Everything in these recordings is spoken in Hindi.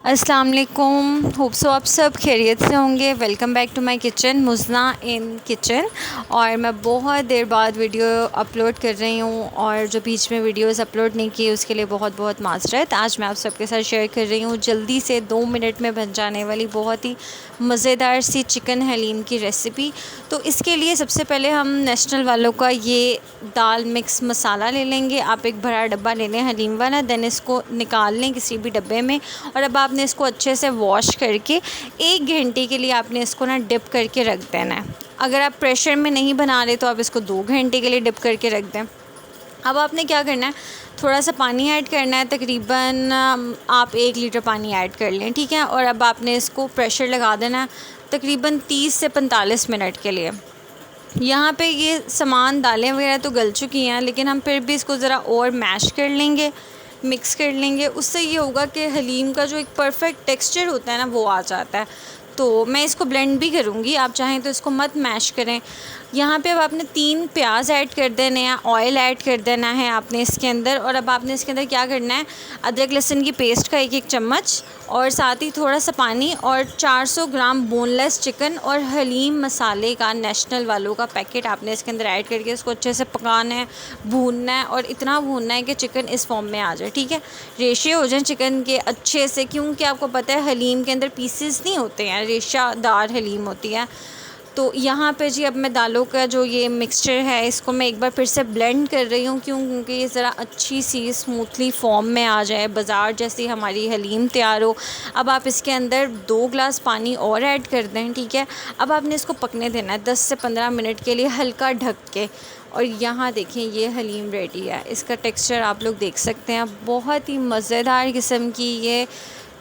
अस्सलाम वालेकुम। होप सो आप सब खैरियत से होंगे। Welcome back to my kitchen, Muzna in kitchen. और मैं बहुत देर बाद वीडियो अपलोड कर रही हूँ और जो बीच में वीडियोस अपलोड नहीं की उसके लिए बहुत बहुत माज़रत। आज मैं आप सबके साथ शेयर कर रही हूँ जल्दी से 2 मिनट में बन जाने वाली बहुत ही मज़ेदार सी चिकन हलीम की रेसिपी। तो इसके लिए सबसे पहले हम नेशनल वालों का ये दाल मिक्स मसाला ले लेंगे। आप एक बड़ा डब्बा ले लें हलीम वाला, दैन इसको निकाल लें किसी भी डब्बे में। और अब आपने इसको अच्छे से वॉश करके 1 घंटे के लिए आपने इसको ना डिप करके रख देना है। अगर आप प्रेशर में नहीं बना रहे तो आप इसको 2 घंटे के लिए डिप करके रख दें। अब आपने क्या करना है, थोड़ा सा पानी ऐड करना है, तकरीबन आप 1 लीटर पानी ऐड कर लें, ठीक है। और अब आपने इसको प्रेशर लगा देना है तकरीबन 30 से 45 मिनट के लिए। यहाँ पे ये सामान दालें वगैरह तो गल चुकी हैं, लेकिन हम फिर भी इसको ज़रा और मैश कर लेंगे, मिक्स कर लेंगे। उससे ये होगा कि हलीम का जो एक परफेक्ट टेक्सचर होता है ना वो आ जाता है। तो मैं इसको ब्लेंड भी करूँगी, आप चाहें तो इसको मत मैश करें। यहाँ पे अब आपने 3 प्याज ऐड कर देने हैं, ऑयल ऐड कर देना है आपने इसके अंदर। और अब आपने इसके अंदर क्या करना है, अदरक लहसुन की पेस्ट का 1-1 चम्मच और साथ ही थोड़ा सा पानी और 400 ग्राम बोनलेस चिकन और हलीम मसाले का नेशनल वालों का पैकेट आपने इसके अंदर ऐड करके इसको अच्छे से पकाना है, भूनना है। और इतना भूनना है कि चिकन इस फॉर्म में आ जाए, ठीक है। रेशे हो जाए चिकन के अच्छे से, क्योंकि आपको पता है हलीम के अंदर पीसेस नहीं होते हैं, रेशादार हलीम होती है। तो यहाँ पे जी अब मैं दालों का जो ये मिक्सचर है इसको मैं एक बार फिर से ब्लेंड कर रही हूँ, क्योंकि ये ज़रा अच्छी सी स्मूथली फॉर्म में आ जाए, बाज़ार जैसी हमारी हलीम तैयार हो। अब आप इसके अंदर 2 ग्लास पानी और ऐड कर दें, ठीक है। अब आपने इसको पकने देना है 10 से 15 मिनट के लिए हल्का ढक के। और यहाँ देखें ये हलीम रेडी है, इसका टेक्सचर आप लोग देख सकते हैं। बहुत ही मज़ेदार किस्म की ये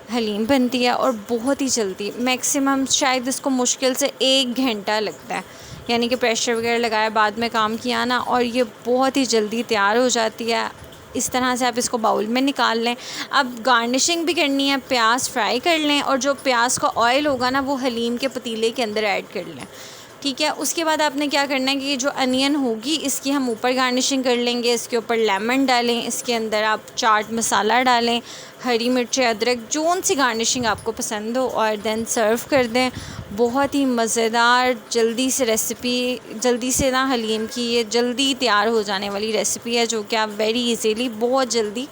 हलीम बनती है और बहुत ही जल्दी, मैक्सिमम शायद इसको मुश्किल से 1 घंटा लगता है, यानी कि प्रेशर वगैरह लगाया बाद में काम किया ना, और ये बहुत ही जल्दी तैयार हो जाती है। इस तरह से आप इसको बाउल में निकाल लें। अब गार्निशिंग भी करनी है, प्याज फ्राई कर लें और जो प्याज का ऑयल होगा ना वो हलीम के पतीले के अंदर ऐड कर लें, ठीक है। उसके बाद आपने क्या करना है कि जो अनियन होगी इसकी हम ऊपर गार्निशिंग कर लेंगे। इसके ऊपर लेमन डालें, इसके अंदर आप चाट मसाला डालें, हरी मिर्च, अदरक, जोन सी गार्निशिंग आपको पसंद हो, और देन सर्व कर दें। बहुत ही मज़ेदार जल्दी से रेसिपी, जल्दी से ना हलीम की ये जल्दी तैयार हो जाने वाली रेसिपी है, जो कि आप वेरी इजीली बहुत जल्दी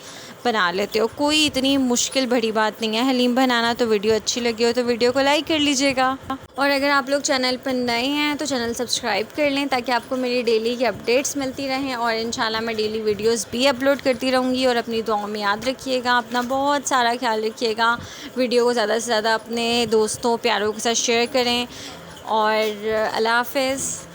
बना लेते हो। कोई इतनी मुश्किल बड़ी बात नहीं है हलीम बनाना। तो वीडियो अच्छी लगी हो तो वीडियो को लाइक कर लीजिएगा, और अगर आप लोग चैनल पर नए हैं तो चैनल सब्सक्राइब कर लें, ताकि आपको मेरी डेली की अपडेट्स मिलती रहें। और इंशाल्लाह मैं डेली वीडियोस भी अपलोड करती रहूँगी। और अपनी दुआओं में याद रखिएगा, अपना बहुत सारा ख्याल रखिएगा। वीडियो को ज़्यादा से ज़्यादा अपने दोस्तों प्यारों के साथ शेयर करें, और अल्लाह हाफ़िज़।